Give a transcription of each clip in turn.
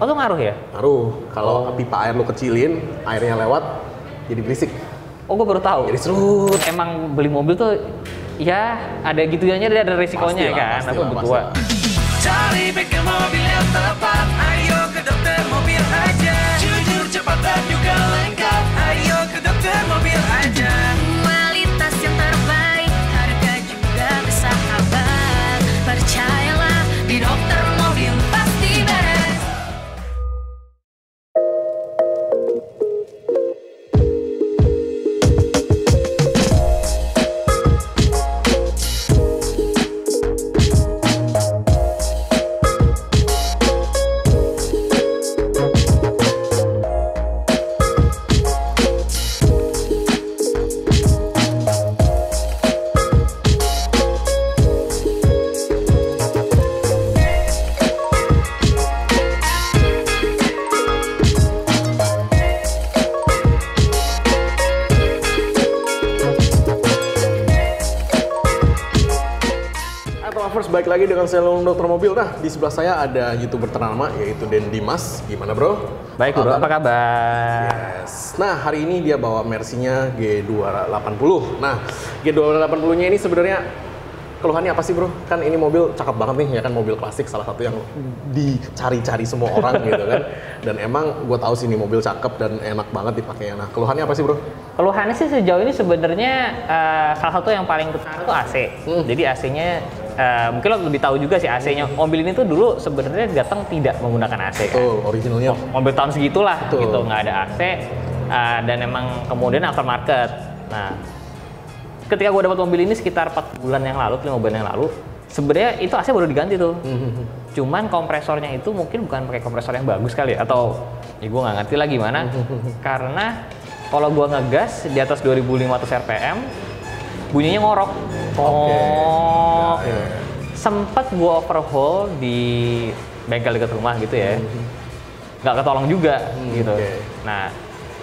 Oh, itu ngaruh ya? Ngaruh. Kalau pipa air lu kecilin, airnya lewat, jadi berisik. Oh, gue baru tahu. Jadi serut. Emang beli mobil tuh ya ada gitunya, ada resikonya kan. Aku berdua. Cari bengkel mobil yang tepat, ayo ke Dokter Mobil aja. Jujur, cepat dan juga lengkap, ayo ke Dokter Mobil aja. Kualitas yang terbaik, harga juga bersahabat. Percayalah, di Dokter Mobil pasti beres. Baik lagi dengan Salon Dokter Mobil. Nah, di sebelah saya ada YouTuber ternama yaitu Den Dimas. Gimana, Bro? Baik, Bro. Apa kabar? Yes. Nah, hari ini dia bawa Mercy-nya G280. Nah, G280-nya ini sebenarnya keluhannya apa sih, Bro? Kan ini mobil cakep banget nih, ya kan, mobil klasik, salah satu yang dicari-cari semua orang gitu kan. Dan emang gue tahu sih ini mobil cakep dan enak banget dipakainya. Nah, keluhannya apa sih, Bro? Keluhannya sih sejauh ini sebenarnya salah satu yang paling besar itu AC. Jadi AC-nya mungkin lo lebih tahu juga sih AC-nya. Mobil ini tuh dulu sebenarnya datang tidak menggunakan AC kan. Betul, originalnya. Mobil tahun segitulah Betul. gitu, nggak ada AC dan emang kemudian aftermarket. Nah, ketika gue dapat mobil ini sekitar 4 bulan yang lalu, 5 bulan yang lalu, sebenarnya itu AC baru diganti tuh. Cuman kompresornya itu mungkin bukan pakai kompresor yang bagus kali ya, atau ya gue nggak ngerti lah gimana. Karena kalau gue ngegas di atas 2500 rpm, bunyinya ngorok. Sempet gue overhaul di bengkel dekat rumah gitu ya, nggak ketolong juga gitu. Nah,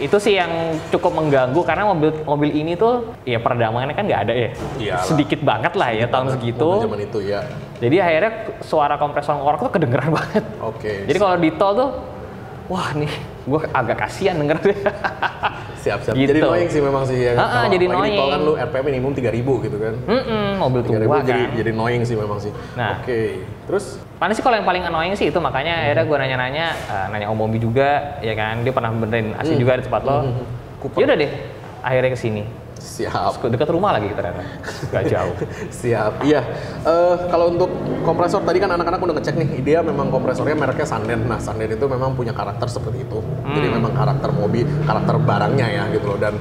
itu sih yang cukup mengganggu karena mobil ini tuh ya perdamaiannya kan nggak ada ya. Iyalah. Sedikit banget lah ya tahun segitu. Zaman itu ya. Jadi akhirnya suara kompresor ngorok tuh kedengeran banget. Jadi kalau di tol tuh, wah nih gue agak kasihan denger deh. Siap-siap. Gitu. Jadi annoying sih memang sih ya. Kalau jadi lagi annoying. di tol kan lu RPM minimum 3.000 gitu kan. Mobil tua 3.000 kan. jadi annoying sih memang sih. Nah. Terus? Paling sih kalau yang paling annoying sih itu, makanya akhirnya gue nanya-nanya, nanya Om Mobi juga, ya kan, dia pernah benerin AC juga di tempat lo. Yaudah deh, akhirnya kesini. Siap. Dekat rumah lagi ternyata, gak jauh. Siap, iya. Kalau untuk kompresor tadi kan anak-anak udah ngecek nih, dia memang kompresornya mereknya Sanden. Nah, Sanden itu memang punya karakter seperti itu. Jadi memang karakter mobil, karakter barangnya ya gitu loh. Dan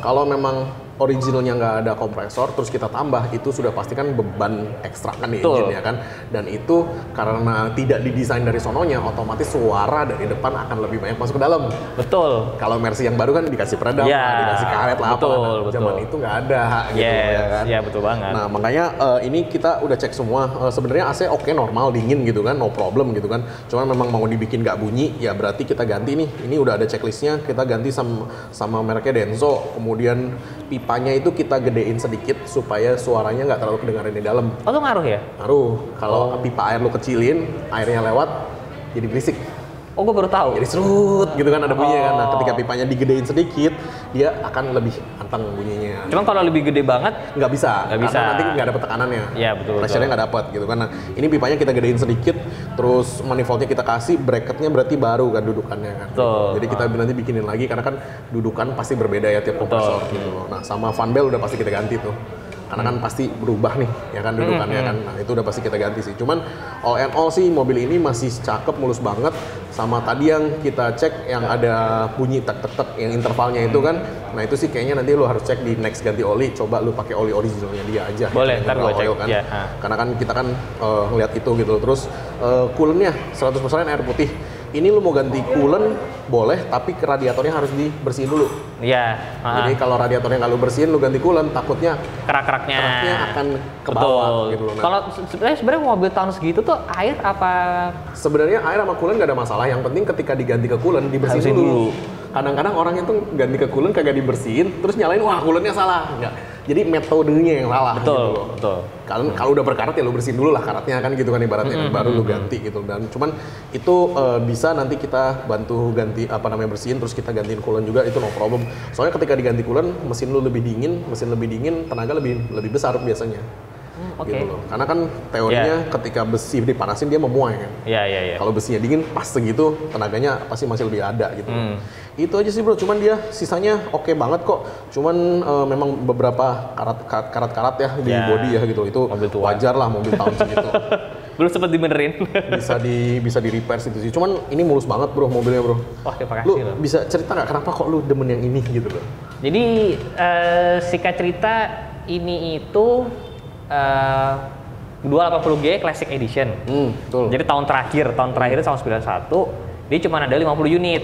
kalau memang originalnya nggak ada kompresor, terus kita tambah, itu sudah pasti kan beban ekstra kan di engine ya kan. Dan itu karena tidak didesain dari sononya, otomatis suara dari depan akan lebih banyak masuk ke dalam. Betul. Kalau Mercy yang baru kan dikasih peredam, dikasih karet lah, betul, apa. Zaman itu nggak ada gitu ya kan. Iya, betul banget. Nah, makanya ini kita udah cek semua. Sebenarnya AC oke, normal, dingin gitu kan, no problem gitu kan. Cuma memang mau dibikin nggak bunyi, ya berarti kita ganti nih. Ini udah ada checklistnya, kita ganti sama mereknya Denso. Kemudian pipanya itu kita gedein sedikit supaya suaranya nggak terlalu kedengaran di dalam. Oh, itu ngaruh ya? Ngaruh. Kalau pipa air lu kecilin, airnya lewat, jadi berisik. Oh, gue baru tahu. Jadi serut gitu kan, ada bunyinya kan. Nah, ketika pipanya digedein sedikit, dia akan lebih anteng bunyinya. Cuman kalau lebih gede banget nggak bisa. Nggak bisa. Karena nanti nggak dapet tekanannya. Iya, betul. Pressure-nya nggak dapet gitu kan. Nah, ini pipanya kita gedein sedikit, terus manifoldnya kita kasih, bracketnya berarti baru kan dudukannya kan. Betul. Jadi kita nanti bikinin lagi karena kan dudukan pasti berbeda ya tiap kompresor gitu loh. Nah, sama fan bell udah pasti kita ganti tuh. Karena kan pasti berubah nih, ya kan dudukannya kan. Nah, itu udah pasti kita ganti sih. Cuman all and all sih mobil ini masih cakep, mulus banget. Sama tadi yang kita cek yang ada bunyi tek-tek-tek yang intervalnya itu kan. Nah, itu sih kayaknya nanti lu harus cek di next ganti oli. Coba lu pakai oli originalnya dia aja. Boleh, ntar gua cek kan. ya. Karena kan kita kan ngeliat itu gitu. Terus coolant-nya 100% air putih. Ini lu mau ganti coolant boleh, tapi radiatornya harus dibersihin dulu. Iya. Jadi kalau radiatornya nggak lu bersihin, lu ganti coolant, takutnya kerak-keraknya akan ke bawah gitu loh. Nah, kalau sebenarnya mobil tahun segitu tuh air apa? Sebenarnya air sama coolant nggak ada masalah. Yang penting ketika diganti ke coolant dibersihin dulu. kadang-kadang orang itu ganti ke coolant kagak dibersihin, terus nyalain wah coolant-nya salah. Enggak. Jadi metodenya yang salah. Betul, gitu loh. betul. Kalau udah berkarat ya lu bersihin dulu lah karatnya kan gitu kan ibaratnya kan baru lu ganti gitu. Dan cuman itu bisa nanti kita bantu ganti bersihin terus kita gantiin coolant juga itu no problem. Soalnya ketika diganti coolant mesin lu lebih dingin, tenaga lebih besar biasanya. Oke. Gitu loh. Karena kan teorinya ketika besi dipanasin dia memuai kan. Iya. Kalau besinya dingin pas segitu tenaganya pasti masih lebih ada gitu. Itu aja sih bro, cuman dia sisanya oke banget kok. Cuman memang beberapa karat-karat ya di body ya gitu. Itu wajar lah mobil tahun segitu. Belum sempat dibenerin. bisa di repair situ sih. Cuman ini mulus banget bro mobilnya bro. Wah, terima kasih Lu loh. bisa cerita nggak kenapa kok lu demen yang ini gitu loh? Jadi singkat cerita ini itu 280G Classic Edition. Betul. Jadi tahun terakhir tahun 91 dia cuma ada 50 unit.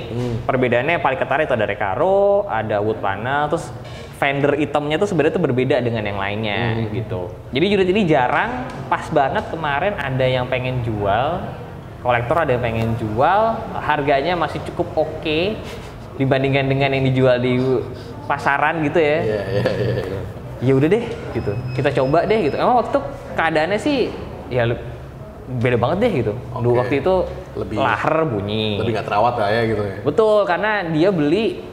Perbedaannya paling ketara itu ada Recaro, ada wood panel, terus fender hitamnya tuh sebenarnya tuh berbeda dengan yang lainnya gitu. Jadi unit ini jarang, pas banget kemarin ada yang pengen jual, kolektor ada yang pengen jual, harganya masih cukup oke dibandingkan dengan yang dijual di pasaran gitu ya. Iya. Ya udah deh gitu, kita coba deh gitu. Emang waktu itu keadaannya sih ya beda banget deh gitu. Dulu waktu itu lebih lahar bunyi. Lebih nggak terawat lah ya gitu ya. Betul, karena dia beli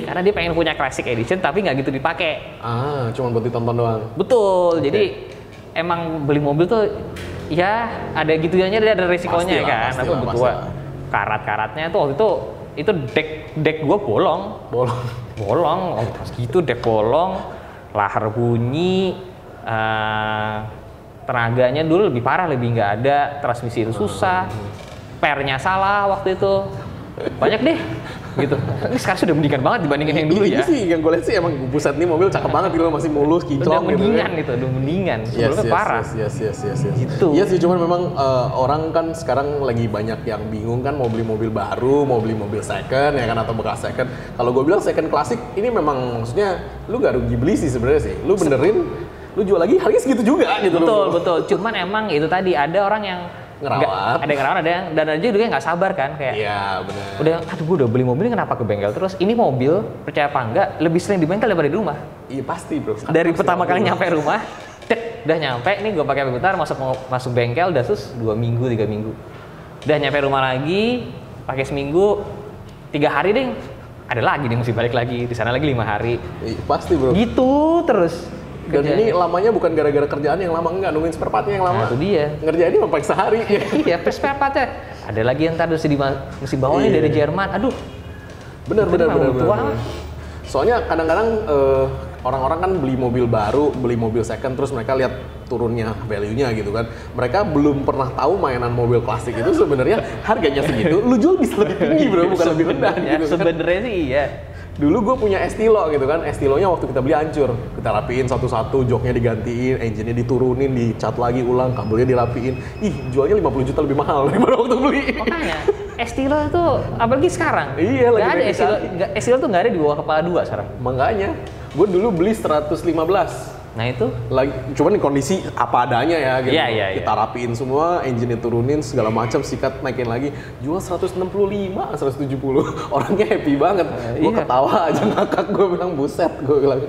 karena dia pengen punya Classic Edition tapi nggak gitu dipakai. Cuma buat ditonton doang. Betul, jadi emang beli mobil tuh ya ada gitunya, ada resikonya kan. Apa betul karat-karatnya tuh waktu itu deck gua bolong, gitu deck bolong. Lahar bunyi, tenaganya dulu lebih parah, lebih nggak ada, transmisi itu susah, pernya salah waktu itu, banyak deh, gitu. Ini sekarang sudah mendingan banget dibandingin yang dulu ya. Ini sih yang gue lihat sih emang buset nih mobil cakep banget gitu, masih mulus, kinclong udah mendingan gitu, udah mendingan. Sebelumnya parah. Yes. Gitu. Iya sih, cuman memang orang kan sekarang lagi banyak yang bingung kan mau beli mobil baru, mau beli mobil second ya kan atau bekas second. Kalau gue bilang second klasik ini memang maksudnya lu gak rugi beli sih sebenarnya sih. Lu benerin, lu jual lagi harganya segitu juga gitu. Betul. Cuman emang itu tadi ada orang yang ngerawat. Ada yang ngerawat, dan ada juga yang nggak sabar kan kayak. Iya benar. Aduh gue udah beli mobil ini kenapa ke bengkel terus? Ini mobil percaya apa enggak lebih sering di bengkel daripada di rumah. Iya pasti bro. Dari pertama kali nyampe rumah, udah nyampe, ini gue pakai bentar masuk bengkel, udah terus 2 minggu 3 minggu. Udah nyampe rumah lagi, pakai seminggu, 3 hari deh, ada lagi nih mesti balik lagi, di sana lagi 5 hari. Iya, pasti bro. Gitu terus. Dan ini lamanya bukan gara-gara kerjaan yang lama, enggak, nungguin spare part-nya yang lama. Nah, itu dia. Ngerjain ini sampai sehari. Iya, spare part-nya. Ada lagi yang tadi mesti bawa nih dari Jerman. Aduh. Bener. Soalnya kadang-kadang orang-orang kan beli mobil baru, beli mobil second, terus mereka lihat turunnya value-nya gitu kan. Mereka belum pernah tahu mainan mobil klasik itu sebenarnya harganya segitu, lu jual bisa lebih tinggi bro, bukan lebih rendah gitu kan. Sebenarnya sih iya. Dulu gue punya Estilo gitu kan, Estilonya waktu kita beli hancur. Kita rapiin satu-satu, joknya digantiin, engine-nya diturunin, dicat lagi ulang, kabelnya dirapiin. Ih, jualnya 50 juta lebih mahal daripada waktu beli. Makanya, Estilo itu, apalagi sekarang. Iya, lagi nggak ada Estilo tuh nggak ada di bawah kepala 2 sekarang. Makanya, gue dulu beli 115. Nah itu? Cuman kondisi apa adanya ya gitu. Iya. Kita rapiin semua, engine turunin, segala macam, sikat naikin lagi. Jual 165, 170. Orangnya happy banget. Gue ketawa aja ngakak, gue bilang buset, gue bilang.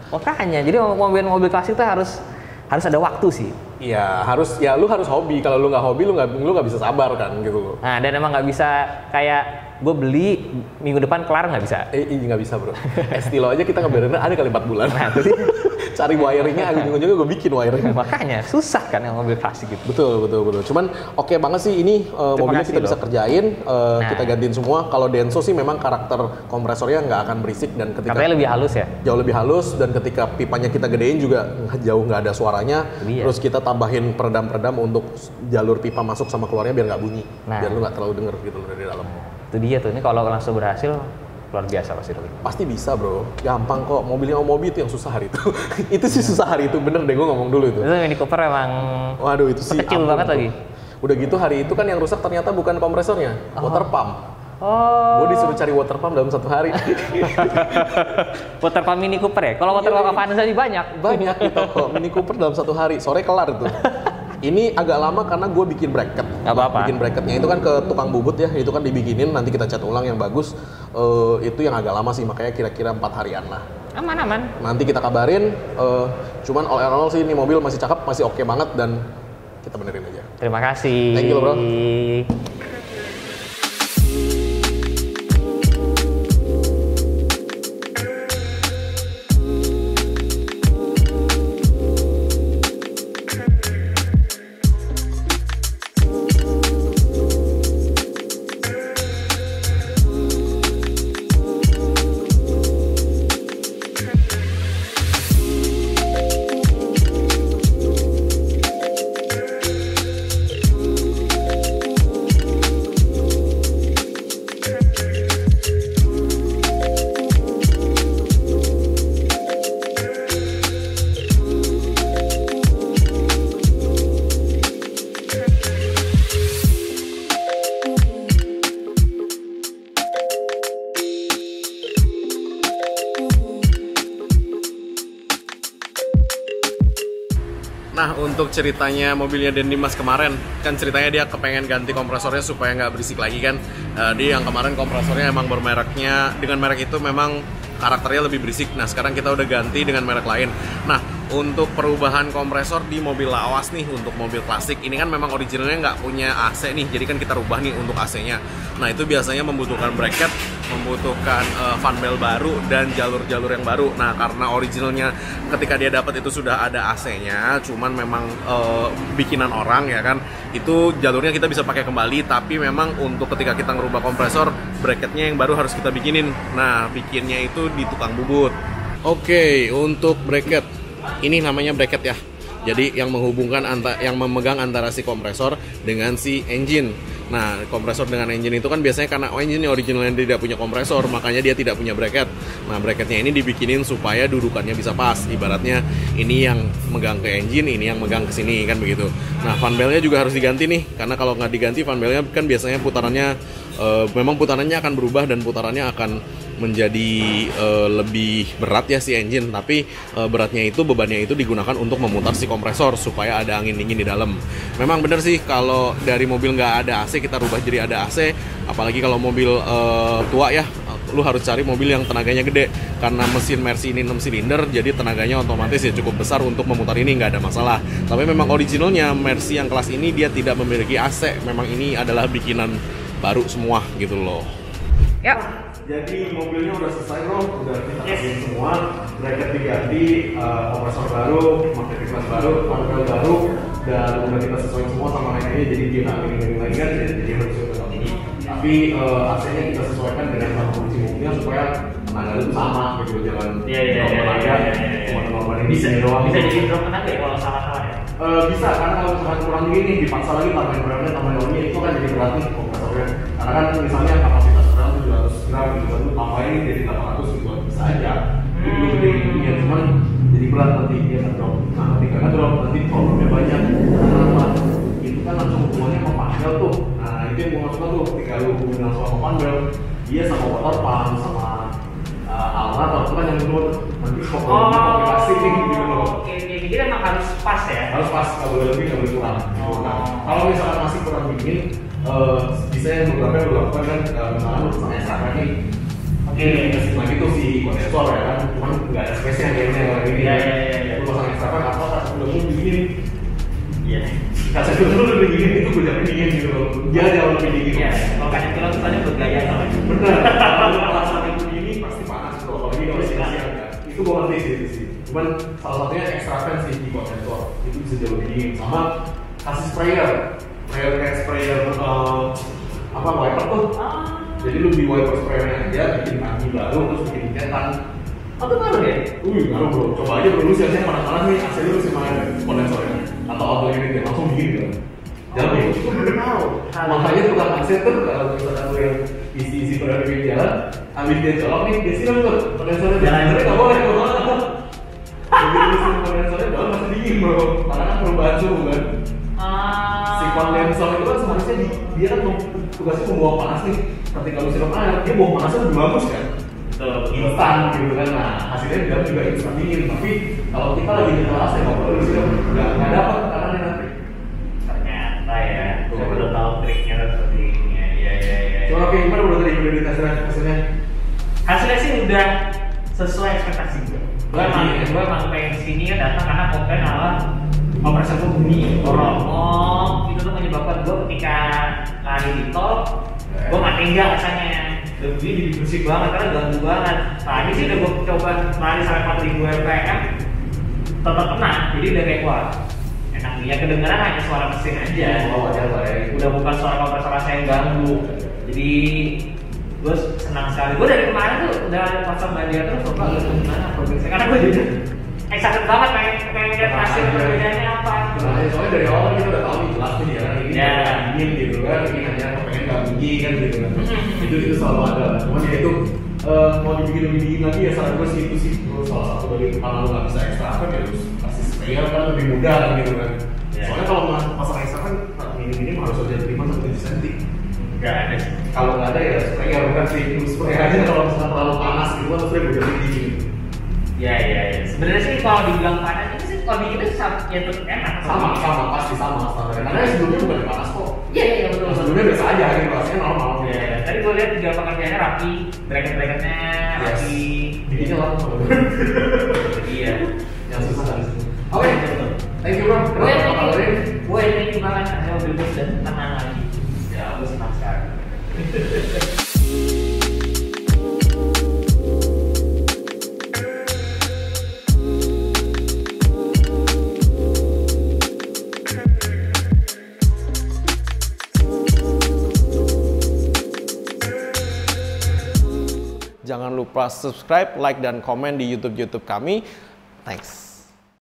Makanya, jadi mobil klasik tuh harus ada waktu sih. Iya, lu harus hobi. Kalau lu nggak hobi, lu nggak bisa sabar kan gitu. Nah, dan emang nggak bisa kayak gue beli minggu depan kelar nggak bisa. Nggak bisa bro. Estilo aja kita ngebererin ada kali 4 bulan. Nah, itu cari wiringnya, ujung-ujungnya gue bikin wiring. Makanya susah kan yang mobil klasik gitu. Betul. Cuman oke banget sih ini mobilnya kita bisa kerjain, kita gantiin semua. Kalau Denso sih memang karakter kompresornya nggak akan berisik dan ketika katanya lebih halus ya. Jauh lebih halus dan ketika pipanya kita gedein juga jauh nggak ada suaranya. Terus kita tambahin peredam-peredam untuk jalur pipa masuk sama keluarnya biar nggak bunyi, biar lu nggak terlalu denger gitu dari dalam. Itu dia tuh, ini kalau langsung berhasil luar biasa pasti. Pasti bisa bro, gampang kok. Mobil yang Mobi itu yang susah hari itu. Itu sih susah hari itu, bener deh gue ngomong dulu itu. Itu Mini Cooper emang waduh itu sih kecil banget lagi. Udah gitu hari itu kan yang rusak ternyata bukan kompresornya, water pump. Oh. Gue disuruh cari water pump dalam 1 hari. Water pump Mini Cooper ya? Kalau water pump Avanza sih banyak. Banyak gitu kok, Mini Cooper dalam 1 hari, sore kelar tuh. ini agak lama karena gue bikin bracket. Nggak apa-apa. Bikin bracketnya itu kan ke tukang bubut ya, itu kan dibikinin, nanti kita cat ulang yang bagus. Itu yang agak lama sih, makanya kira-kira 4 harian lah. Aman. Nanti kita kabarin, cuman all in all sih ini mobil masih cakep, masih oke banget dan kita benerin aja. Terima kasih. Thank you bro. Nah, untuk ceritanya mobilnya Den Dimas kemarin, kan ceritanya dia kepengen ganti kompresornya supaya nggak berisik lagi kan. Dia yang kemarin kompresornya emang bermereknya, dengan merek itu memang karakternya lebih berisik. Nah, sekarang kita udah ganti dengan merek lain. Nah, untuk perubahan kompresor di mobil lawas nih, untuk mobil klasik, ini kan memang originalnya nggak punya AC nih, jadi kan kita rubah nih untuk AC-nya. Nah, itu biasanya membutuhkan bracket, membutuhkan fan belt baru, dan jalur-jalur yang baru. Nah, karena originalnya ketika dia dapat itu sudah ada AC-nya, cuman memang bikinan orang ya kan, itu jalurnya kita bisa pakai kembali, tapi memang untuk ketika kita ngerubah kompresor, bracketnya yang baru harus kita bikinin. Nah, bikinnya itu di tukang bubut. Oke, untuk bracket, ini namanya bracket ya. Jadi yang menghubungkan yang memegang antara si kompresor dengan si engine. Nah, kompresor dengan engine itu kan biasanya karena engine originalnya tidak punya kompresor, makanya dia tidak punya bracket. Nah, bracketnya ini dibikinin supaya dudukannya bisa pas. Ibaratnya ini yang megang ke engine, ini yang megang ke sini kan begitu. Nah, fan beltnya juga harus diganti nih, karena kalau nggak diganti fan beltnya kan biasanya putarannya memang putarannya akan berubah dan putarannya akan menjadi lebih berat ya si engine, tapi beratnya itu, bebannya itu digunakan untuk memutar si kompresor supaya ada angin dingin di dalam. Memang bener sih kalau dari mobil nggak ada AC kita rubah jadi ada AC, apalagi kalau mobil tua ya, lu harus cari mobil yang tenaganya gede, karena mesin Mercy ini 6 silinder, jadi tenaganya otomatis ya cukup besar untuk memutar ini, nggak ada masalah. Tapi memang originalnya Mercy yang kelas ini dia tidak memiliki AC, memang ini adalah bikinan baru semua gitu loh. Yuk. Jadi mobilnya udah selesai bro, udah kita kasih semua, bracket diganti, kompresor baru, magnetic clutch baru, fan belt baru, dan udah kita sesuaiin semua sama lainnya, jadi dia nggak miring lagi kan, jadi harus sesuai ini. Tapi AC-nya kita sesuaikan dengan kondisi mobilnya supaya tenaga itu sama gitu, jangan tenaga cuma normal ini Bisa doang. jadi drop tenaga ya kalau salah-salah ya? Bisa, karena kalau misalkan kurang gini, dipaksa lagi tambahin remnya, tambahin olnya, itu kan jadi berat nih kompresornya. Karena kan misalnya kapasitas rem 700 gram gitu, lu tambahin jadi 800 gitu, bisa aja. Itu gede ya, cuman jadi berat nanti dia akan drop. Nah, ketika kan drop, nanti problemnya banyak. Kenapa? Itu kan langsung hubungannya sama panel tuh. Nah, itu yang gue maksudnya tuh, ketika lu hubungin langsung sama panel, dia sama water pump, sama alternator, itu kan yang dulu nanti komplikasi nih gitu loh. Oke, jadi emang harus pas ya? Harus pas, nggak boleh lebih, nggak boleh kurang. Nah, kalau misalkan masih kurang dingin, bisa yang beberapa yang dilakukan kan, misalkan lu pasang extra nih. Oke, kasih lagi tuh si kondensor ya kan, cuman nggak ada space-nya kayaknya kalau ini. Iya. Lu pasang extra kan, apa kaca udah mau dingin? Iya. Kaca dulu lebih dingin, itu gue jadi dingin gitu loh. Dia jauh lebih dingin. Iya, kalau kaca kilau itu tadi bergaya sama. Bener, kalau pasang itu dingin pasti panas bro. Kalau ini kalau siang ya, itu gue ngerti sih. Cuman salah satunya extra fan sih di kondensor, itu bisa jauh lebih dingin. Sama kasih sprayer kayak sprayer wiper tuh. Jadi lu di wiper sprayernya aja, bikin kaki baru, terus bikin cetan. Itu ngaruh ya? Ngaruh bro, coba aja bro, lu siang-siang panas-panas nih, AC lu masih mana kondensornya atau auto unit langsung dingin gitu. Jalan itu belum tahu. Makanya tukang AC tuh kalau misalkan lu yang isi produk di jalan, ambil dia colok nih, dia siram tuh kondensornya. Jalan-jalan nggak boleh, begitu mesin kondensornya dalam masih dingin bro, karena kan perubahan suhu kan. Si kondensor itu kan seharusnya dia kan tugasnya membawa panas nih. Ketika lu siram air, dia bawa panasnya lebih bagus kan. Instan gitu kan. Nah, hasilnya di dalam juga instan dingin. Tapi kalau kita lagi di kelas ya nggak perlu disiram, nggak dapat tekanannya nanti. Saya udah tahu triknya seperti ini. Iya. Soalnya kayak gimana udah tadi udah dikasih hasilnya? Hasilnya sih udah sesuai ekspektasi gue. Gue emang pengen kesini kan datang karena komplain ala kompresor gue bunyi, itu tuh menyebabkan gue ketika lari di tol, gue nggak tega rasanya. Dan bunyi jadi bersih banget karena ganggu banget. Tadi sih udah gue coba lari sampai 4000 rpm, tetap kena. Jadi udah kayak wah, enak nih. Ya kedengeran hanya suara mesin aja. Oh, wajar lah ya. Udah bukan suara kompresor AC yang ganggu. Jadi gue senang sekali. Gue dari kemarin tuh udah pasang Bandia terus coba gimana progresnya. Karena gue juga excited banget pengen lihat hasil perbedaannya apa. Soalnya dari awal kita udah tahu nih jelas nih ya, ini dingin gitu kan, ini hanya pengen nggak bunyi kan gitu kan. Itu selalu ada. Cuman ya itu mau dibikin lebih dingin lagi ya saran gue sih itu sih salah satu dari kalau lu nggak bisa ekstra kan ya harus kasih sprayer kan lebih mudah kan gitu kan. Soalnya kalau pasang ekstra kan minim harus ada 5 sampai 7 cm. Gak ada sih. Kalau nggak ada ya sprayer kan sih, sprayer aja kalau misalnya terlalu panas gitu kan sprayer udah tinggi. Iya. Sebenarnya sih kalau dibilang panas itu sih kalau bikin itu ya tetap enak. Sama pasti sama standarnya. Karena sebelumnya bukan panas kok. Iya betul. Sebelumnya biasa aja gitu, rasanya normal. Iya. Tadi gue lihat juga pekerjaannya rapi, bracket-bracketnya rapi. Bikinnya lama. Iya. Yang susah dari situ. Oke. Thank you bro. Gue thank you banget. Ada mobil bus dan tenang lagi. Ya, gue senang sekali. Jangan lupa subscribe, like, dan komen di YouTube kami. Thanks.